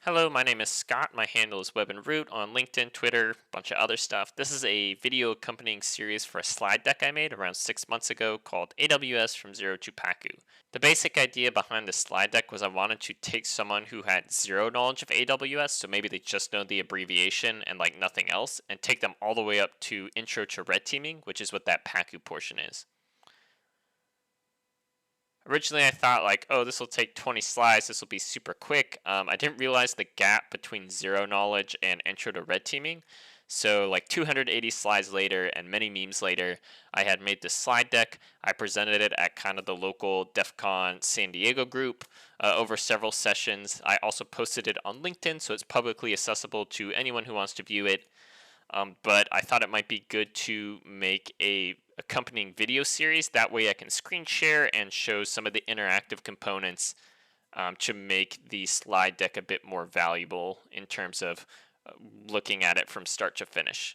Hello, my name is Scott. My handle is Web and Root on LinkedIn, Twitter, a bunch of other stuff. This is a video accompanying series for a slide deck I made around 6 months ago called AWS from Zero to Pacu. The basic idea behind the slide deck was I wanted to take someone who had zero knowledge of AWS, so maybe they just know the abbreviation and like nothing else, and take them all the way up to Intro to Red Teaming, which is what that Pacu portion is. Originally, I thought like, oh, this will take 20 slides. This will be super quick. I didn't realize the gap between zero knowledge and intro to red teaming. So like 280 slides later and many memes later, I had made this slide deck. I presented it at kind of the local DEF CON San Diego group over several sessions. I also posted it on LinkedIn, so it's publicly accessible to anyone who wants to view it. But I thought it might be good to make a accompanying video series. That way I can screen share and show some of the interactive components to make the slide deck a bit more valuable in terms of looking at it from start to finish,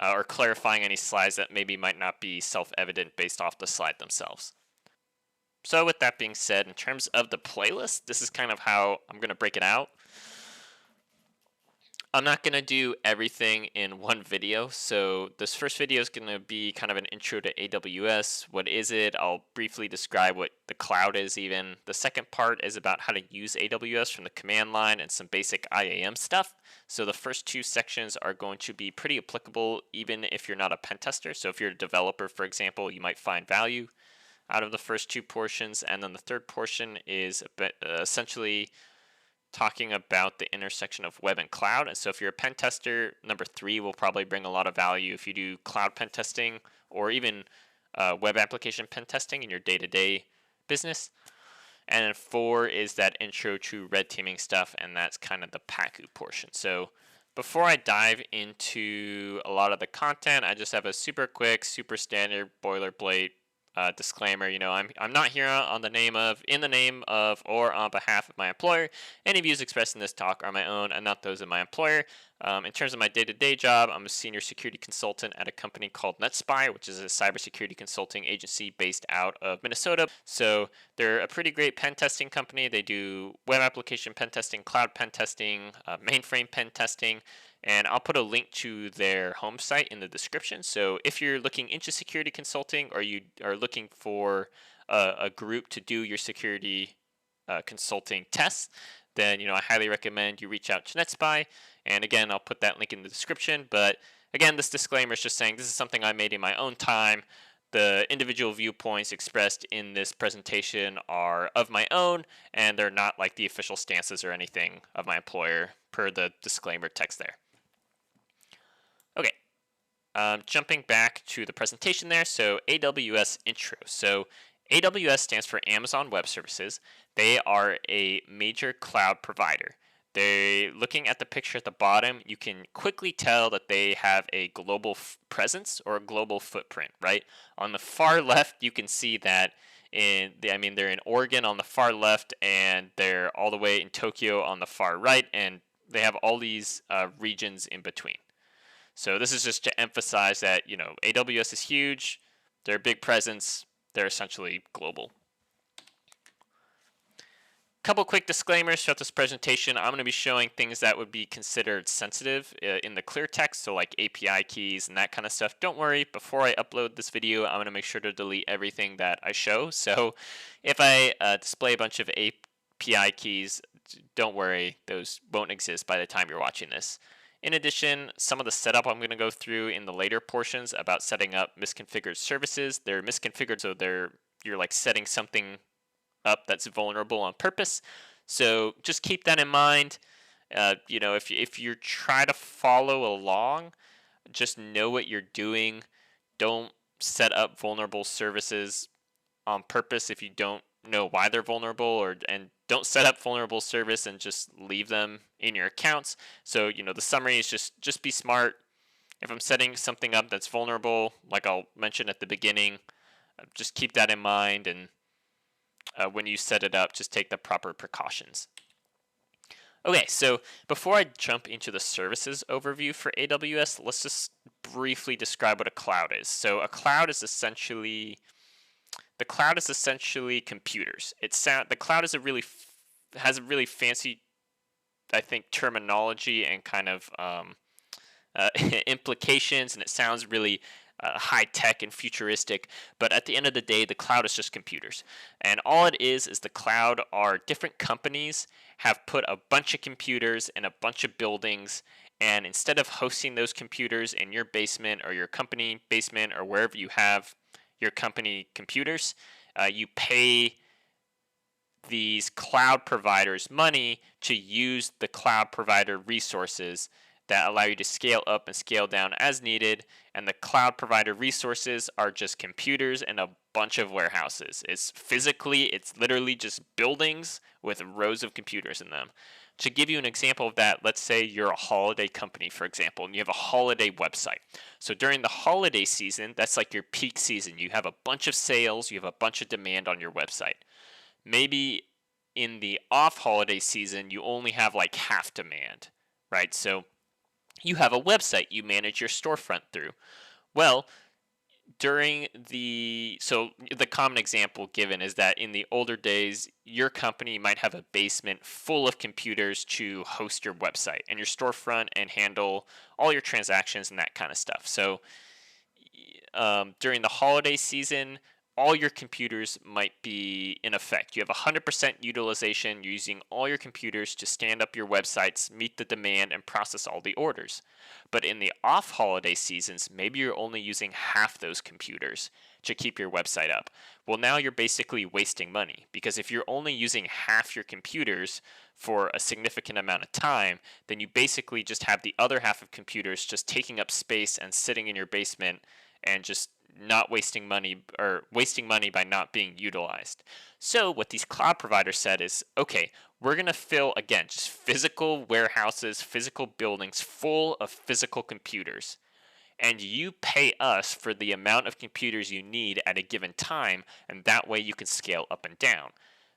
or clarifying any slides that maybe might not be self-evident based off the slide themselves. So with that being said, in terms of the playlist, this is kind of how I'm going to break it out. I'm not going to do everything in one video, so this first video is going to be kind of an intro to AWS. What is it? I'll briefly describe what the cloud is even. The second part is about how to use AWS from the command line and some basic IAM stuff. So the first two sections are going to be pretty applicable even if you're not a pen tester. So if you're a developer, for example, you might find value out of the first two portions. And then the third portion is a bit, essentially talking about the intersection of web and cloud. And so if you're a pen tester, number 3 will probably bring a lot of value if you do cloud pen testing or even web application pen testing in your day-to-day business. And then 4 is that intro to red teaming stuff, and that's kind of the Pacu portion. So before I dive into a lot of the content, I just have a super quick, super standard boilerplate disclaimer. I'm not here in the name of or on behalf of my employer. Any views expressed in this talk are my own and not those of my employer. In terms of my day-to-day job, I'm a senior security consultant at a company called NetSPI, which is a cybersecurity consulting agency based out of Minnesota. So they're a pretty great pen testing company. They do web application pen testing, cloud pen testing, mainframe pen testing, and I'll put a link to their home site in the description. So if you're looking into security consulting or you are looking for a group to do your security consulting tests, then I highly recommend you reach out to NetSPI. And again, I'll put that link in the description. But again, this disclaimer is just saying this is something I made in my own time. The individual viewpoints expressed in this presentation are of my own, and they're not like the official stances or anything of my employer per the disclaimer text there. Okay, jumping back to the presentation there, so AWS intro. So AWS stands for Amazon Web Services. They are a major cloud provider. Looking at the picture at the bottom, you can quickly tell that they have a global presence or a global footprint, right? On the far left, you can see that they're in Oregon on the far left, and they're all the way in Tokyo on the far right, and they have all these regions in between. So this is just to emphasize that, AWS is huge, they're a big presence, they're essentially global. Couple quick disclaimers throughout this presentation. I'm going to be showing things that would be considered sensitive in the clear text, so like API keys and that kind of stuff. Don't worry, before I upload this video, I'm going to make sure to delete everything that I show. So if I display a bunch of API keys, don't worry, those won't exist by the time you're watching this. In addition, some of the setup I'm going to go through in the later portions about setting up misconfigured services. They're misconfigured, so you're like setting something up that's vulnerable on purpose. So just keep that in mind. If you try to follow along, just know what you're doing. Don't set up vulnerable services on purpose if you don't know why they're vulnerable, and don't set up vulnerable service and just leave them in your accounts. So the summary is just be smart. If I'm setting something up that's vulnerable, like I'll mention at the beginning, just keep that in mind, and when you set it up, just take the proper precautions. Okay, so before I jump into the services overview for AWS, let's just briefly describe what a cloud is. So a cloud is essentially computers. The cloud is has a really fancy I think, terminology and kind of implications, and it sounds really high tech and futuristic. But at the end of the day, the cloud is just computers, and all it is the cloud are different companies have put a bunch of computers in a bunch of buildings. And instead of hosting those computers in your basement or your company basement or wherever you have your company computers, you pay these cloud providers money to use the cloud provider resources that allow you to scale up and scale down as needed. And the cloud provider resources are just computers and a bunch of warehouses. It's literally just buildings with rows of computers in them. To give you an example of that, let's say you're a holiday company, for example, and you have a holiday website. So during the holiday season, that's like your peak season. You have a bunch of sales, you have a bunch of demand on your website. Maybe in the off holiday season, you only have like half demand, right? So you have a website you manage your storefront through. Well, so the common example given is that in the older days, your company might have a basement full of computers to host your website and your storefront and handle all your transactions and that kind of stuff. So during the holiday season, all your computers might be in effect. You have 100% utilization. You're using all your computers to stand up your websites, meet the demand, and process all the orders. But in the off holiday seasons, maybe you're only using half those computers to keep your website up. Well, now you're basically wasting money, because if you're only using half your computers for a significant amount of time, then you basically just have the other half of computers just taking up space and sitting in your basement and just not wasting money, or wasting money by not being utilized. So what these cloud providers said is, okay, we're going to fill, again, just physical warehouses, physical buildings full of physical computers. And you pay us for the amount of computers you need at a given time, and that way you can scale up and down.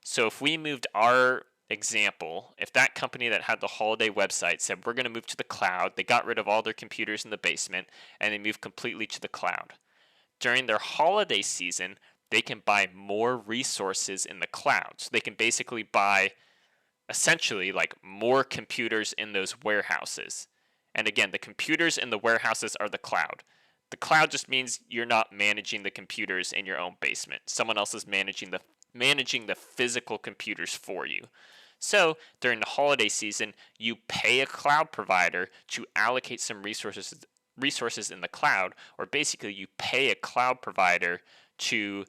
So if we moved our example, if that company that had the holiday website said, we're going to move to the cloud, they got rid of all their computers in the basement, and they moved completely to the cloud. During their holiday season, they can buy more resources in the cloud. So they can basically buy essentially like more computers in those warehouses. And again, the computers in the warehouses are the cloud. The cloud just means you're not managing the computers in your own basement. Someone else is managing the physical computers for you. So during the holiday season, you pay a cloud provider to allocate some resources in the cloud, or basically you pay a cloud provider to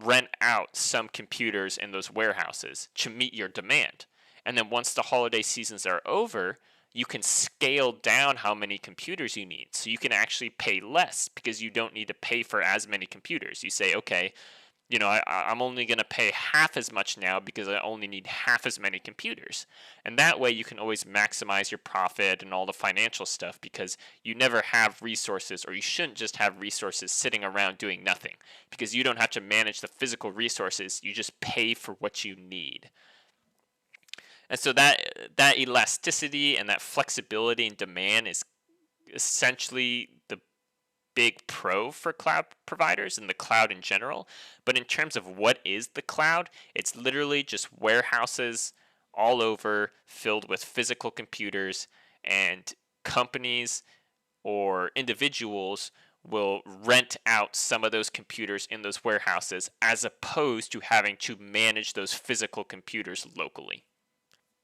rent out some computers in those warehouses to meet your demand. And then once the holiday seasons are over, you can scale down how many computers you need. So you can actually pay less because you don't need to pay for as many computers. You say, okay, I'm only going to pay half as much now because I only need half as many computers. And that way you can always maximize your profit and all the financial stuff, because you never have resources, or you shouldn't just have resources sitting around doing nothing, because you don't have to manage the physical resources. You just pay for what you need. And so that elasticity and that flexibility and demand is essentially the big pro for cloud providers and the cloud in general. But in terms of what is the cloud, it's literally just warehouses all over filled with physical computers, and companies or individuals will rent out some of those computers in those warehouses, as opposed to having to manage those physical computers locally.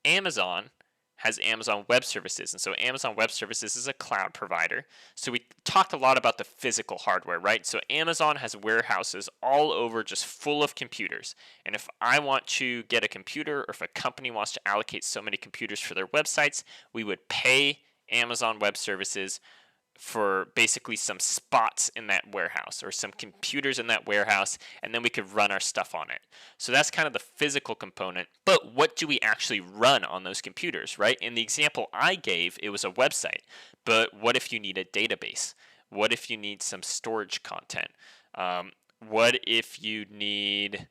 Amazon has Amazon Web Services. And so Amazon Web Services is a cloud provider. So we talked a lot about the physical hardware, right? So Amazon has warehouses all over just full of computers. And if I want to get a computer, or if a company wants to allocate so many computers for their websites, we would pay Amazon Web Services for basically some spots in that warehouse, or some computers in that warehouse, and then we could run our stuff on it. So that's kind of the physical component. But what do we actually run on those computers, right? In the example I gave, it was a website. But what if you need a database? What if you need some storage content? What if you need,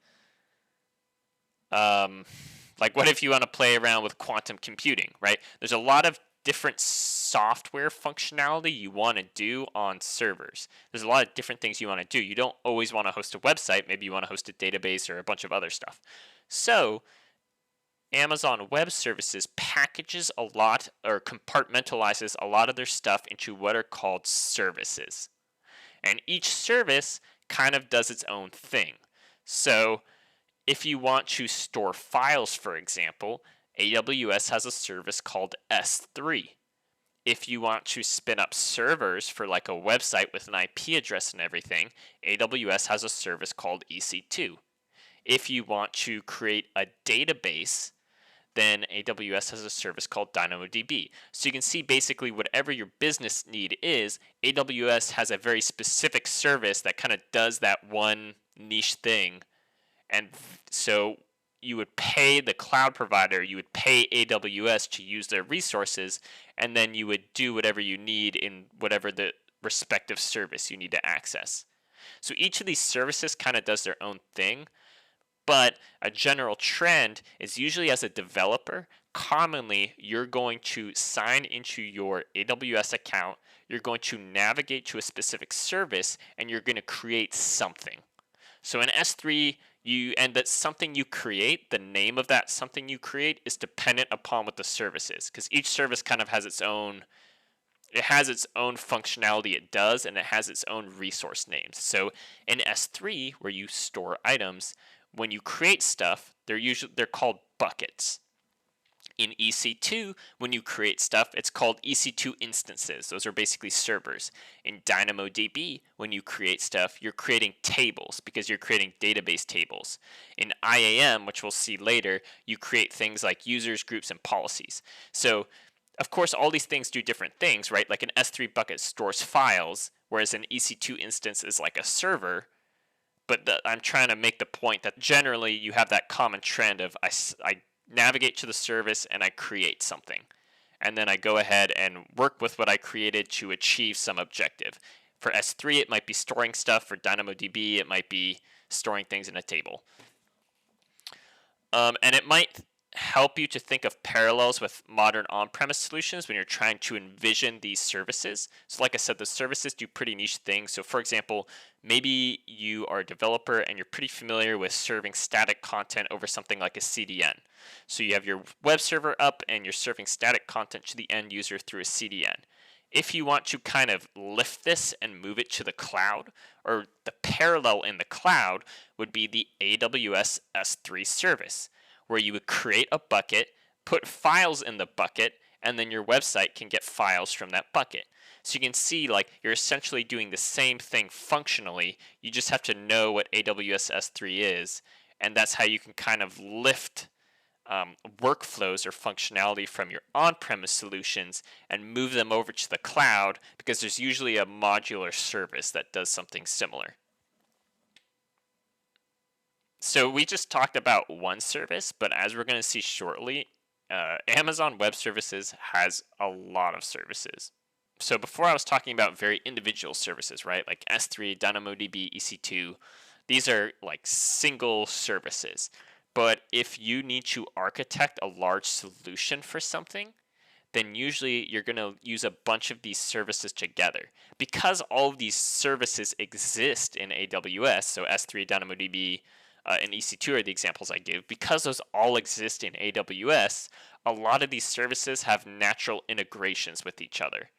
what if you want to play around with quantum computing, right? There's a lot of different software functionality you want to do on servers. There's a lot of different things you want to do. You don't always want to host a website. Maybe you want to host a database or a bunch of other stuff. So Amazon Web Services packages a lot or compartmentalizes a lot of their stuff into what are called services. And each service kind of does its own thing. So if you want to store files, for example, AWS has a service called S3. If you want to spin up servers for like a website with an IP address and everything, AWS has a service called EC2. If you want to create a database, then AWS has a service called DynamoDB. So you can see basically whatever your business need is, AWS has a very specific service that kind of does that one niche thing. And so you would pay the cloud provider, you would pay AWS to use their resources, and then you would do whatever you need in whatever the respective service you need to access. So each of these services kind of does their own thing, but a general trend is usually as a developer, commonly you're going to sign into your AWS account, you're going to navigate to a specific service, and you're going to create something. So in S3, that something you create, the name of that something you create is dependent upon what the service is, because each service kind of has its own functionality it does, and it has its own resource names. So in S3, where you store items, when you create stuff, they're called buckets. In EC2, when you create stuff, it's called EC2 instances. Those are basically servers. In DynamoDB, when you create stuff, you're creating tables because you're creating database tables. In IAM, which we'll see later, you create things like users, groups, and policies. So, of course, all these things do different things, right? Like an S3 bucket stores files, whereas an EC2 instance is like a server. But I'm trying to make the point that generally you have that common trend of I navigate to the service and I create something. And then I go ahead and work with what I created to achieve some objective. For S3, it might be storing stuff. For DynamoDB, it might be storing things in a table. And it might help you to think of parallels with modern on-premise solutions when you're trying to envision these services. So like I said, the services do pretty niche things. So for example, maybe you are a developer and you're pretty familiar with serving static content over something like a CDN. So you have your web server up and you're serving static content to the end user through a CDN. If you want to kind of lift this and move it to the cloud, or the parallel in the cloud would be the AWS S3 service, where you would create a bucket, put files in the bucket, and then your website can get files from that bucket. So you can see like you're essentially doing the same thing functionally, you just have to know what AWS S3 is, and that's how you can kind of lift workflows or functionality from your on-premise solutions and move them over to the cloud, because there's usually a modular service that does something similar. So we just talked about one service, but as we're going to see shortly, Amazon Web Services has a lot of services. So before I was talking about very individual services, right? Like S3, DynamoDB, EC2. These are like single services. But if you need to architect a large solution for something, then usually you're going to use a bunch of these services together. Because all of these services exist in AWS, so S3, DynamoDB, and EC2 are the examples I give, because those all exist in AWS, a lot of these services have natural integrations with each other.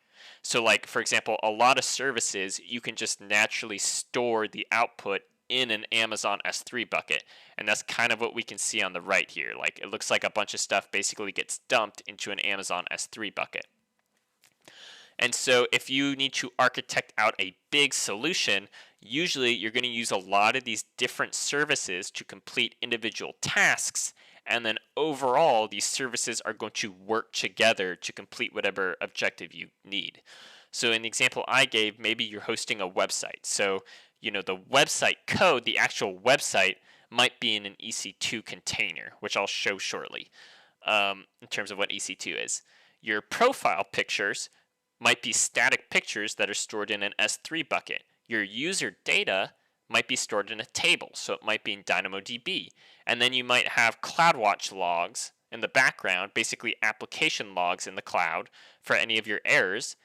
So like, for example, a lot of services, you can just naturally store the output in an Amazon S3 bucket. And that's kind of what we can see on the right here. Like, it looks like a bunch of stuff basically gets dumped into an Amazon S3 bucket. And so if you need to architect out a big solution, usually you're going to use a lot of these different services to complete individual tasks, and then overall these services are going to work together to complete whatever objective you need. So in the example I gave, maybe you're hosting a website. So, the website code, the actual website, might be in an EC2 container, which I'll show shortly in terms of what EC2 is. Your profile pictures might be static pictures that are stored in an S3 bucket. Your user data might be stored in a table, so it might be in DynamoDB. And then you might have CloudWatch logs in the background, basically application logs in the cloud for any of your errors.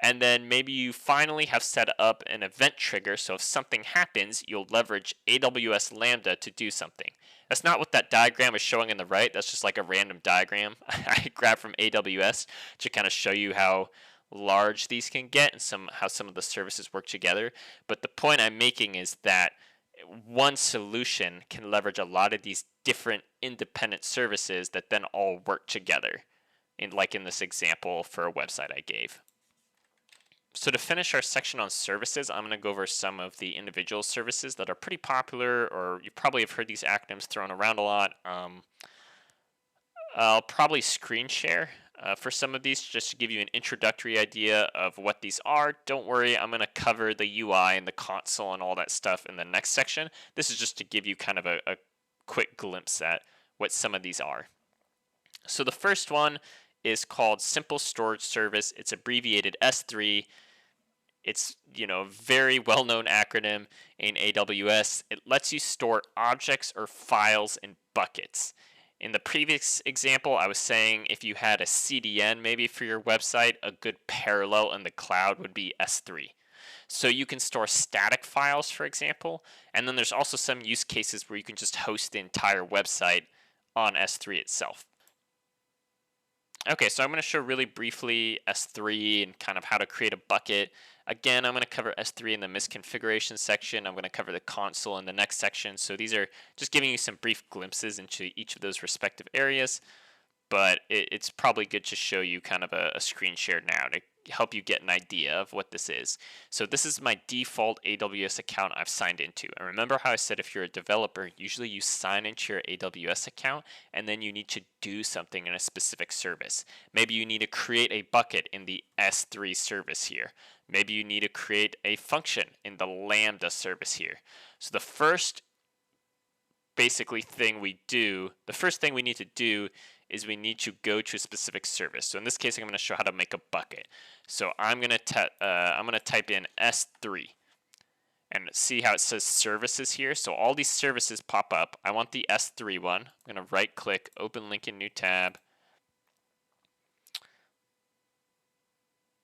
And then maybe you finally have set up an event trigger, so if something happens, you'll leverage AWS Lambda to do something. That's not what that diagram is showing on the right. That's just like a random diagram I grabbed from AWS to kind of show you how large these can get and how some of the services work together. But the point I'm making is that one solution can leverage a lot of these different independent services that then all work together, like in this example for a website I gave. So to finish our section on services, I'm going to go over some of the individual services that are pretty popular, or you probably have heard these acronyms thrown around a lot. I'll probably screen share for some of these just to give you an introductory idea of what these are. Don't worry, I'm going to cover the UI and the console and all that stuff in the next section. This is just to give you kind of a quick glimpse at what some of these are. So the first one is called Simple Storage Service. It's abbreviated S3. It's, a very well-known acronym in AWS. It lets you store objects or files in buckets. In the previous example, I was saying if you had a CDN maybe for your website, a good parallel in the cloud would be S3. So you can store static files, for example, and then there's also some use cases where you can just host the entire website on S3 itself. Okay, so I'm going to show really briefly S3 and kind of how to create a bucket. Again, I'm going to cover S3 in the misconfiguration section. I'm going to cover the console in the next section. So these are just giving you some brief glimpses into each of those respective areas. But it's probably good to show you kind of a screen share now to help you get an idea of what this is. So this is my default AWS account I've signed into. And remember how I said if you're a developer, usually you sign into your AWS account and then you need to do something in a specific service. Maybe you need to create a bucket in the S3 service here. Maybe you need to create a function in the Lambda service here. So the first thing we need to do is we need to go to a specific service. So in this case, I'm going to show how to make a bucket. So I'm going to type in S3 and see how it says services here. So all these services pop up. I want the S3 one. I'm going to right click, open link in new tab.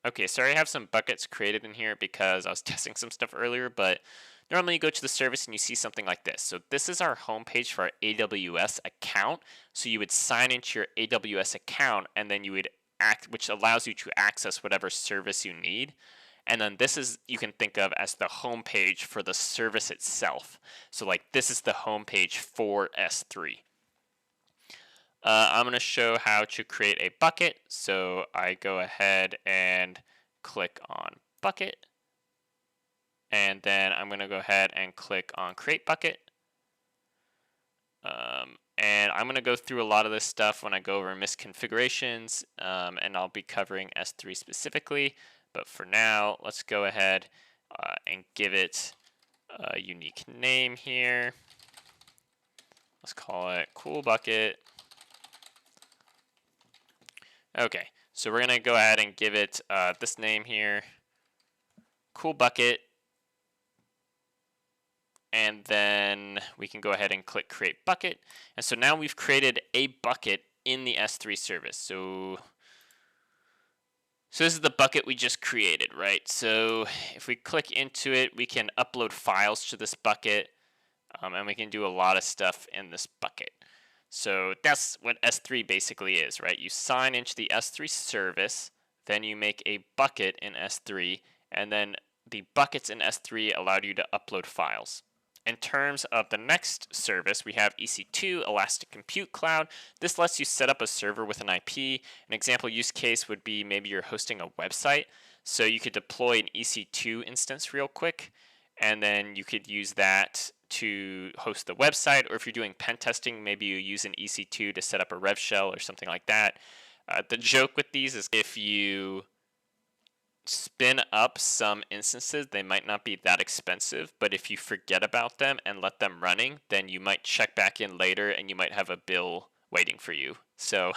Okay, so I have some buckets created in here because I was testing some stuff earlier, but normally you go to the service and you see something like this. So this is our homepage for our AWS account. So you would sign into your AWS account and then you would which allows you to access whatever service you need. And then this is, you can think of as the homepage for the service itself. So like this is the homepage for S3. I'm going to show how to create a bucket. So I go ahead and click on bucket. And then I'm going to go ahead and click on create bucket. And I'm going to go through a lot of this stuff when I go over misconfigurations, and I'll be covering S3 specifically. But for now, let's go ahead and give it a unique name here. Let's call it cool bucket. Okay, so we're going to go ahead and give it this name here, cool bucket. And then we can go ahead and click create bucket. And so now we've created a bucket in the S3 service. So this is the bucket we just created, right? So if we click into it, we can upload files to this bucket, and we can do a lot of stuff in this bucket. So that's what S3 basically is, right? You sign into the S3 service, then you make a bucket in S3, and then the buckets in S3 allow you to upload files. In terms of the next service, we have EC2, Elastic Compute Cloud. This lets you set up a server with an IP. An example use case would be maybe you're hosting a website. So you could deploy an EC2 instance real quick, and then you could use that to host the website. Or if you're doing pen testing, maybe you use an EC2 to set up a rev shell or something like that. The joke with these is if you spin up some instances, they might not be that expensive, but if you forget about them and let them running, then you might check back in later and you might have a bill waiting for you. So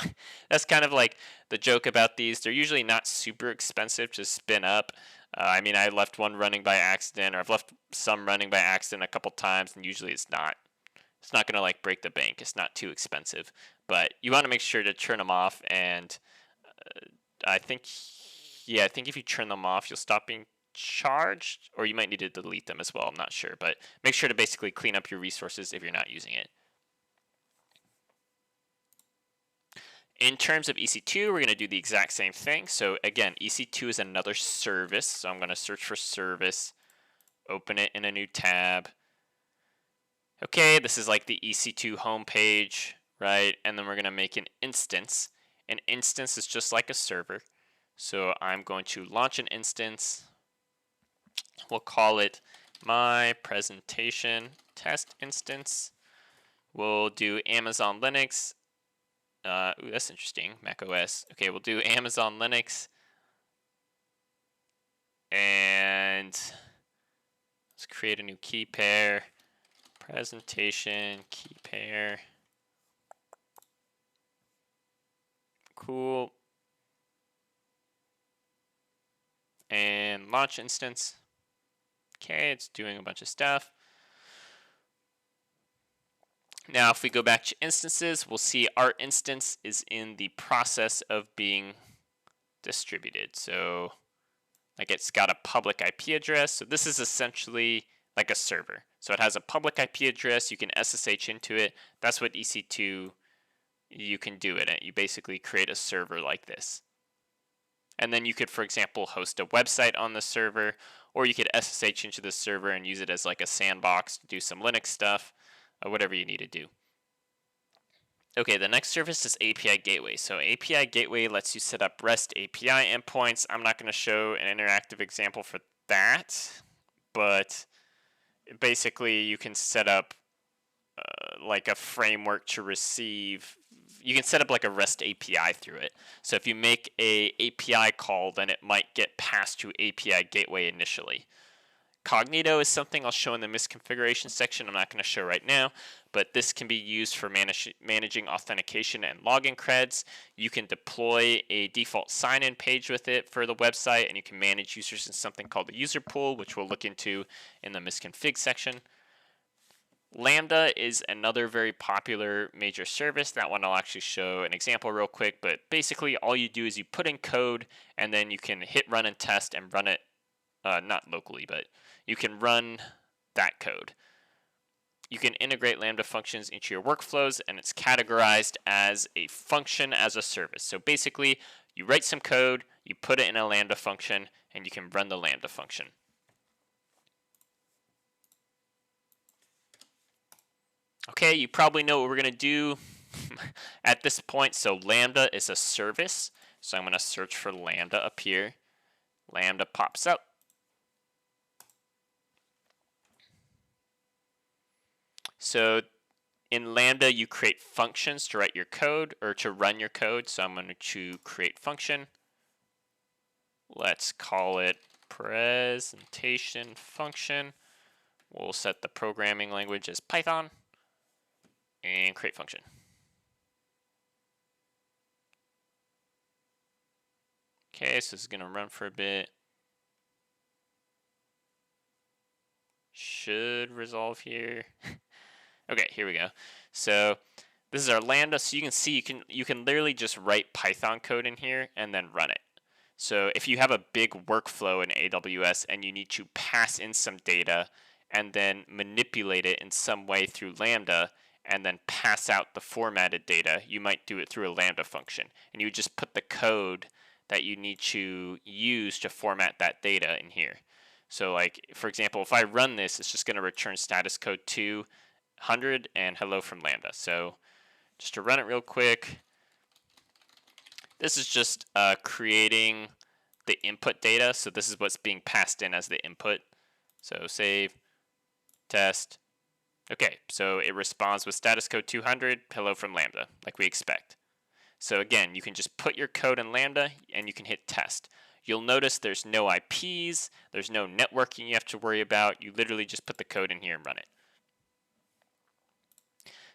that's kind of like the joke about these. They're usually not super expensive to spin up. I mean, I left one running by accident, or I've left some running by accident a couple times, and usually it's not going to like break the bank. It's not too expensive, but you want to make sure to turn them off. And I think Yeah, I think if you turn them off, you'll stop being charged, or you might need to delete them as well. I'm not sure, but make sure to basically clean up your resources if you're not using it. In terms of EC2, we're going to do the exact same thing. So again, EC2 is another service. So I'm going to search for service, open it in a new tab. Okay, this is like the EC2 homepage, right? And then we're going to make an instance. An instance is just like a server. So I'm going to launch an instance. We'll call it my presentation test instance. We'll do Amazon Linux. Ooh, that's interesting. Mac OS. Okay, we'll do Amazon Linux. And let's create a new key pair. Presentation key pair. Cool. And launch instance. Okay, it's doing a bunch of stuff. Now, if we go back to instances, we'll see our instance is in the process of being distributed. So, like, it's got a public IP address. So this is essentially like a server. So it has a public IP address. You can SSH into it. That's what EC2 you can do in it. You basically create a server like this. And then you could, for example, host a website on the server, or you could SSH into the server and use it as like a sandbox to do some Linux stuff, or whatever you need to do. Okay, the next service is API Gateway. So API Gateway lets you set up REST API endpoints. I'm not going to show an interactive example for that, but basically you can set up like a framework to receive. You can set up like a REST API through it. So if you make a API call, then it might get passed to API Gateway initially. Cognito is something I'll show in the misconfiguration section. I'm not going to show right now, but this can be used for managing authentication and login creds. You can deploy a default sign-in page with it for the website, and you can manage users in something called the user pool, which we'll look into in the misconfig section. Lambda is another very popular major service. That one I'll actually show an example real quick, but basically all you do is you put in code, and then you can hit run and test and run it, not locally, but you can run that code. You can integrate Lambda functions into your workflows, and it's categorized as a function as a service. So basically, you write some code, you put it in a Lambda function, and you can run the Lambda function. Okay, you probably know what we're going to do at this point. So Lambda is a service. So I'm going to search for Lambda up here. Lambda pops up. So in Lambda, you create functions to write your code or to run your code. So I'm going to create function. Let's call it presentation function. We'll set the programming language as Python and create function. Okay, so this is going to run for a bit. Should resolve here. Okay, here we go. So this is our Lambda. So you can see you can literally just write Python code in here and then run it. So if you have a big workflow in AWS and you need to pass in some data and then manipulate it in some way through Lambda and then pass out the formatted data, you might do it through a Lambda function. And you would just put the code that you need to use to format that data in here. So like, for example, if I run this, it's just going to return status code 200 and hello from Lambda. So just to run it real quick, this is just creating the input data. So this is what's being passed in as the input. So save, test. Okay, so it responds with status code 200, hello from Lambda, like we expect. So again, you can just put your code in Lambda and you can hit test. You'll notice there's no IPs, there's no networking you have to worry about. You literally just put the code in here and run it.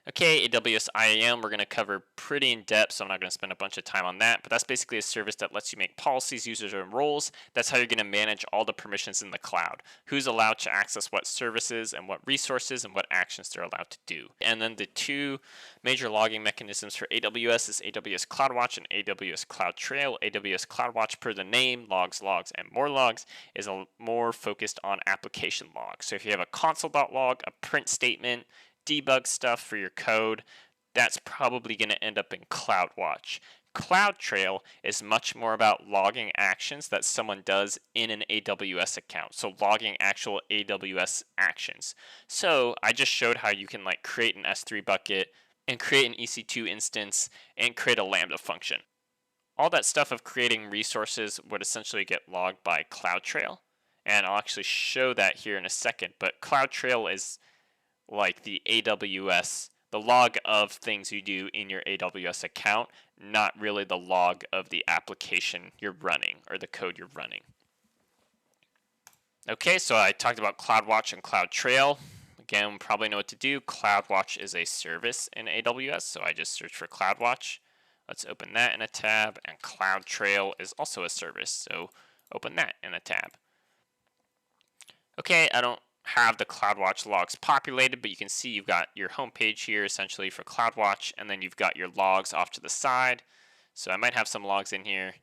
Okay, AWS IAM, we're going to cover pretty in depth, so I'm not going to spend a bunch of time on that, but that's basically a service that lets you make policies, users, and roles. That's how you're going to manage all the permissions in the cloud. Who's allowed to access what services and what resources and what actions they're allowed to do. And then the two major logging mechanisms for AWS is AWS CloudWatch and AWS CloudTrail. AWS CloudWatch, per the name, logs, and more logs, is more focused on application logs. So if you have a console.log, a print statement, debug stuff for your code, that's probably going to end up in CloudWatch. CloudTrail is much more about logging actions that someone does in an AWS account. So logging actual AWS actions. So I just showed how you can like create an S3 bucket and create an EC2 instance and create a Lambda function. All that stuff of creating resources would essentially get logged by CloudTrail. And I'll actually show that here in a second. But CloudTrail is like the AWS, the log of things you do in your AWS account, not really the log of the application you're running or the code you're running. Okay, so I talked about CloudWatch and CloudTrail. Again, we probably know what to do. CloudWatch is a service in AWS, so I just search for CloudWatch. Let's open that in a tab, and CloudTrail is also a service, so open that in a tab. Okay, I don't have the CloudWatch logs populated, but you can see you've got your home page here essentially for CloudWatch, and then you've got your logs off to the side. So I might have some logs in here.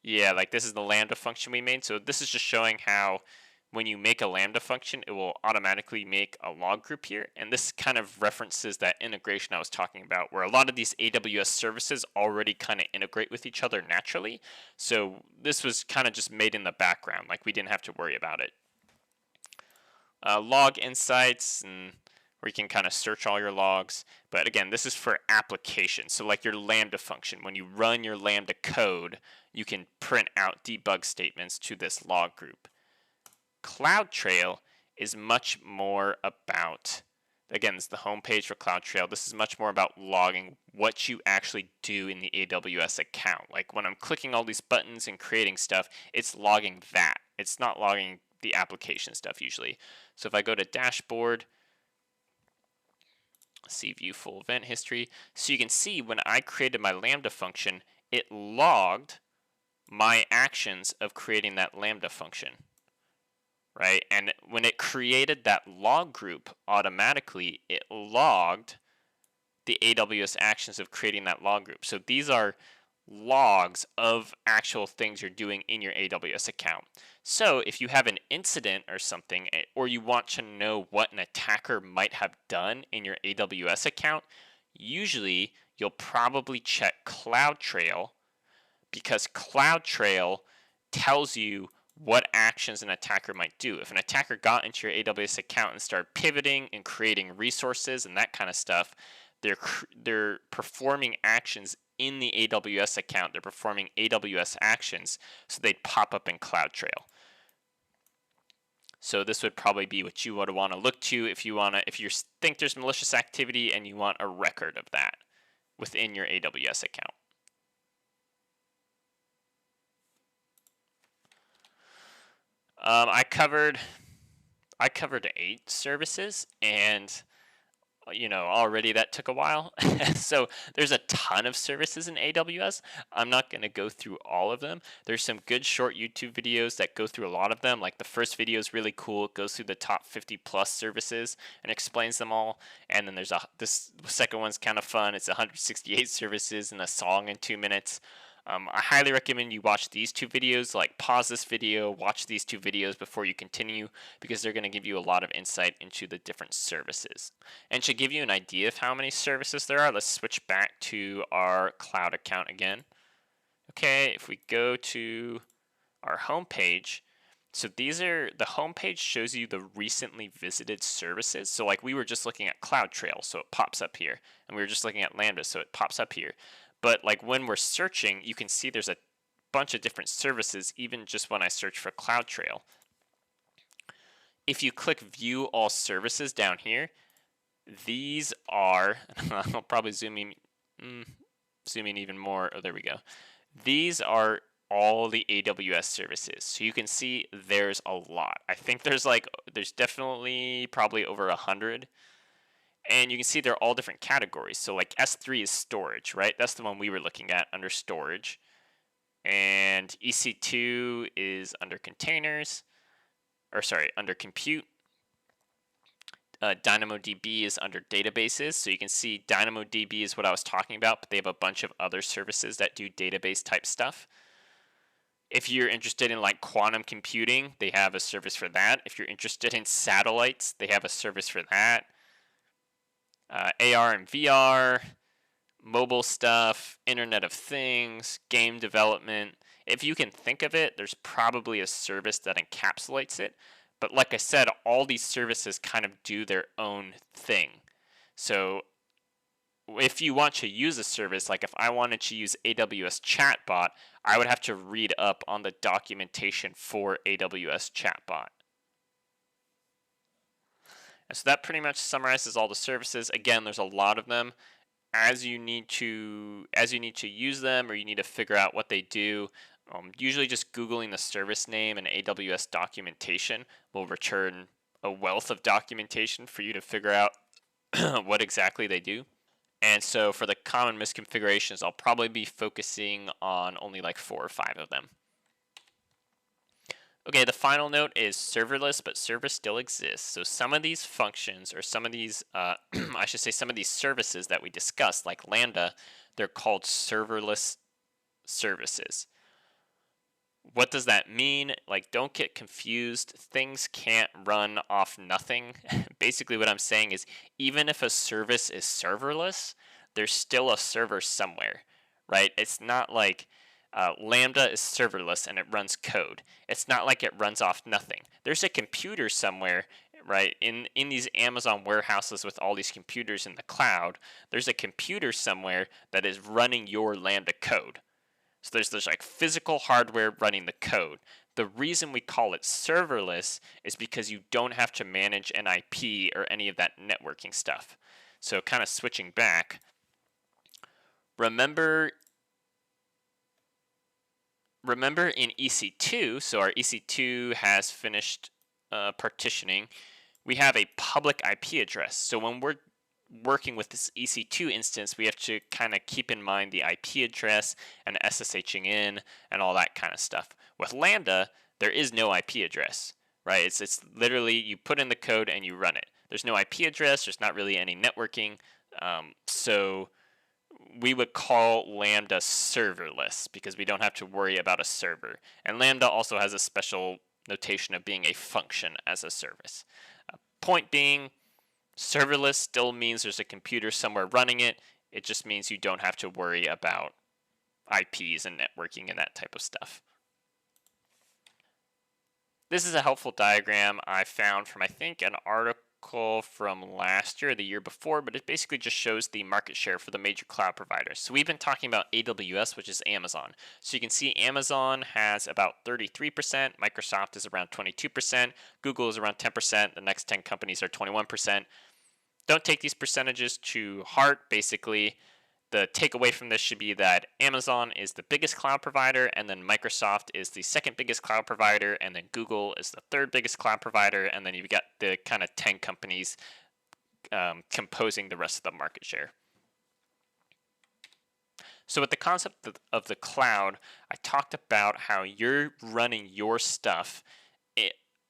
Yeah, like this is the Lambda function we made. So this is just showing how when you make a Lambda function, it will automatically make a log group here. And this kind of references that integration I was talking about, where a lot of these AWS services already kind of integrate with each other naturally. So this was kind of just made in the background, like we didn't have to worry about it. Log insights, and where you can kind of search all your logs. But again, this is for applications. So like your Lambda function, when you run your Lambda code, you can print out debug statements to this log group. CloudTrail is much more about, again, this is the home page for CloudTrail. This is much more about logging what you actually do in the AWS account. Like when I'm clicking all these buttons and creating stuff, it's logging that. It's not logging the application stuff usually. So if I go to dashboard, see view full event history, so you can see when I created my Lambda function, it logged my actions of creating that Lambda function, right? And when it created that log group automatically, it logged the AWS actions of creating that log group. So these are logs of actual things you're doing in your AWS account. So if you have an incident or something, or you want to know what an attacker might have done in your AWS account, usually you'll probably check CloudTrail, because CloudTrail tells you what actions an attacker might do. If an attacker got into your AWS account and started pivoting and creating resources and that kind of stuff, they're performing actions in the AWS account. They're performing AWS actions, so they'd pop up in CloudTrail. So this would probably be what you would want to look to if you think there's malicious activity and you want a record of that within your AWS account. I covered 8 services, and already that took a while. So there's a ton of services in AWS. I'm not going to go through all of them. There's some good short YouTube videos that go through a lot of them. Like the first video is really cool. It goes through the top 50 plus services and explains them all. And then this second one's kind of fun. It's 168 services and a song in 2 minutes. I highly recommend you watch these 2 videos, like pause this video, watch these 2 videos before you continue, because they're going to give you a lot of insight into the different services. And to give you an idea of how many services there are, let's switch back to our cloud account again. Okay, if we go to our home page, so the home page shows you the recently visited services. So like we were just looking at CloudTrail, so it pops up here, and we were just looking at Lambda, so it pops up here. But like when we're searching, you can see there's a bunch of different services, even just when I search for CloudTrail. If you click View All Services down here, these are, I'll probably zoom in even more. Oh, there we go. These are all the AWS services. So you can see there's a lot. I think there's definitely probably over 100. And you can see they're all different categories. So like S3 is storage, right? That's the one we were looking at under storage. And EC2 is under containers, or sorry, under compute. DynamoDB is under databases. So you can see DynamoDB is what I was talking about, but they have a bunch of other services that do database type stuff. If you're interested in like quantum computing, they have a service for that. If you're interested in satellites, they have a service for that. AR and VR, mobile stuff, Internet of Things, game development. If you can think of it, there's probably a service that encapsulates it. But like I said, all these services kind of do their own thing. So if you want to use a service, like if I wanted to use AWS Chatbot, I would have to read up on the documentation for AWS Chatbot. And so that pretty much summarizes all the services. Again, there's a lot of them. As you need to use them, or you need to figure out what they do, usually just Googling the service name and AWS documentation will return a wealth of documentation for you to figure out what exactly they do. And so for the common misconfigurations, I'll probably be focusing on only like 4 or 5 of them. Okay, the final note is serverless, but service still exists. So some of these functions, or some of these, I should say some of these services that we discussed, like Lambda, they're called serverless services. What does that mean? Like, don't get confused. Things can't run off nothing. Basically, what I'm saying is, even if a service is serverless, there's still a server somewhere, right? It's not like Lambda is serverless and it runs code. It's not like it runs off nothing. There's a computer somewhere, right? In these Amazon warehouses with all these computers in the cloud, there's a computer somewhere that is running your Lambda code. So there's like physical hardware running the code. The reason we call it serverless is because you don't have to manage an IP or any of that networking stuff. So kind of switching back, remember in EC2, so our EC2 has finished partitioning, we have a public IP address. So when we're working with this EC2 instance, we have to kind of keep in mind the IP address and SSHing in and all that kind of stuff. With Lambda, there is no IP address, right? It's literally you put in the code and you run it. There's no IP address. There's not really any networking. So we would call Lambda serverless because we don't have to worry about a server. And Lambda also has a special notation of being a function as a service. Point being, serverless still means there's a computer somewhere running it. It just means you don't have to worry about IPs and networking and that type of stuff. This is a helpful diagram I found from, I think, an article from last year or the year before, but it basically just shows the market share for the major cloud providers. So we've been talking about AWS, which is Amazon. So you can see Amazon has about 33%, Microsoft is around 22%, Google is around 10%, the next 10 companies are 21%. Don't take these percentages to heart. Basically, the takeaway from this should be that Amazon is the biggest cloud provider, and then Microsoft is the second biggest cloud provider, and then Google is the third biggest cloud provider, and then you've got the kind of 10 companies composing the rest of the market share. So with the concept of the cloud, I talked about how you're running your stuff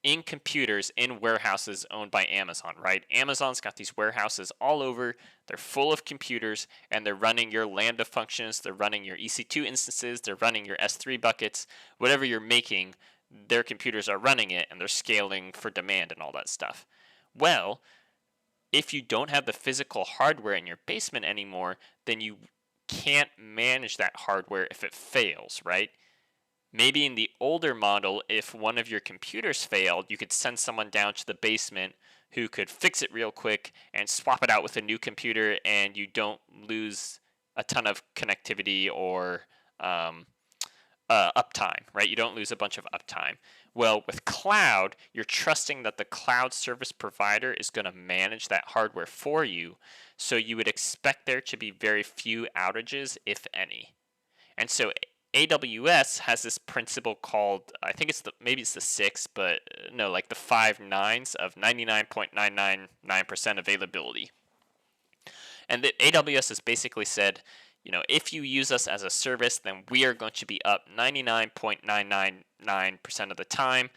in computers in warehouses owned by Amazon, right? Amazon's got these warehouses all over. They're full of computers, and they're running your Lambda functions. They're running your EC2 instances. They're running your S3 buckets. Whatever you're making, their computers are running it, and they're scaling for demand and all that stuff. Well, if you don't have the physical hardware in your basement anymore, then you can't manage that hardware if it fails, right? Maybe in the older model, if one of your computers failed, you could send someone down to the basement who could fix it real quick and swap it out with a new computer, and you don't lose a ton of connectivity or uptime, right? You don't lose a bunch of uptime. Well, with cloud, you're trusting that the cloud service provider is going to manage that hardware for you, so you would expect there to be very few outages, if any. And so AWS has this principle called, I think it's maybe it's the 6, but no, like the 5 nines of 99.999% availability. And the AWS has basically said, if you use us as a service, then we are going to be up 99.999% of the time.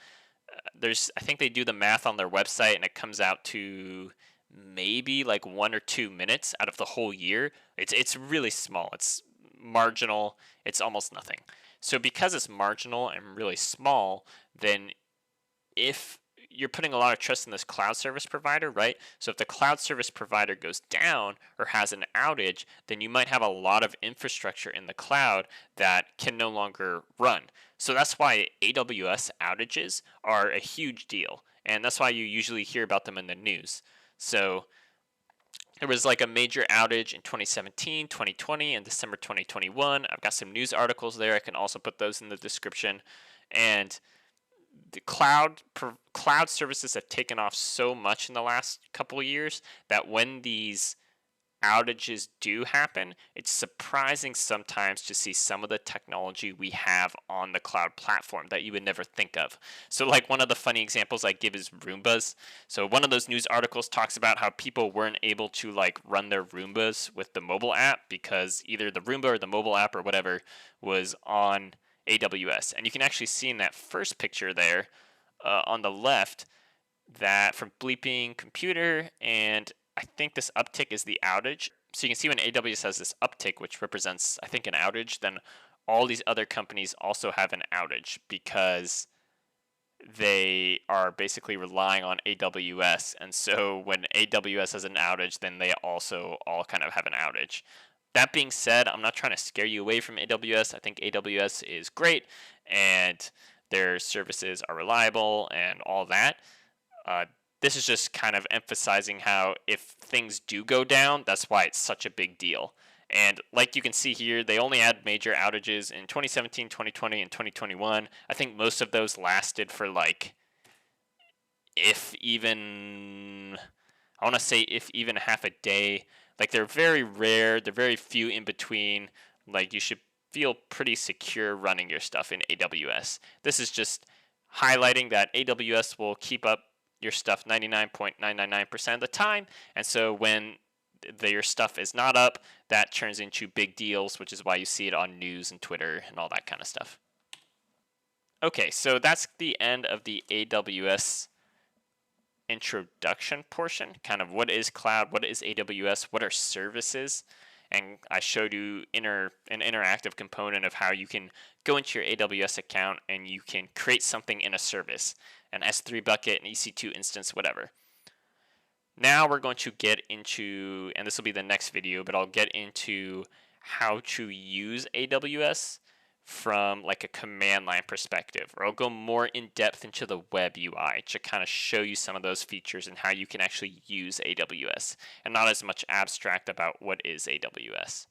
I think they do the math on their website, and it comes out to maybe like 1 or 2 minutes out of the whole year. It's really small. It's marginal. It's almost nothing. So because it's marginal and really small, then if you're putting a lot of trust in this cloud service provider, right? So if the cloud service provider goes down or has an outage, then you might have a lot of infrastructure in the cloud that can no longer run. So that's why AWS outages are a huge deal. And that's why you usually hear about them in the news. So there was like a major outage in 2017, 2020, and December 2021. I've got some news articles there. I can also put those in the description. And the cloud services have taken off so much in the last couple of years that when these outages do happen, it's surprising sometimes to see some of the technology we have on the cloud platform that you would never think of. So like one of the funny examples I give is Roombas. So one of those news articles talks about how people weren't able to like run their Roombas with the mobile app because either the Roomba or the mobile app or whatever was on AWS. And you can actually see in that first picture there on the left that from bleeping computer, and I think this uptick is the outage. So you can see when AWS has this uptick, which represents, I think, an outage, then all these other companies also have an outage because they are basically relying on AWS. And so when AWS has an outage, then they also all kind of have an outage. That being said, I'm not trying to scare you away from AWS. I think AWS is great and their services are reliable and all that. This is just kind of emphasizing how if things do go down, that's why it's such a big deal. And like you can see here, they only had major outages in 2017, 2020, and 2021. I think most of those lasted for like, if even half a day. Like they're very rare, they're very few in between. Like you should feel pretty secure running your stuff in AWS. This is just highlighting that AWS will keep up your stuff 99.999% of the time. And so when your stuff is not up, that turns into big deals, which is why you see it on news and Twitter and all that kind of stuff. Okay, so that's the end of the AWS introduction portion, kind of what is cloud, what is AWS, what are services, and I showed you an interactive component of how you can go into your AWS account and you can create something in a service, an S3 bucket, an EC2 instance, whatever. Now we're going to get into, and this will be the next video, but I'll get into how to use AWS from like a command line perspective, or I'll go more in depth into the web UI to kind of show you some of those features and how you can actually use AWS and not as much abstract about what is AWS.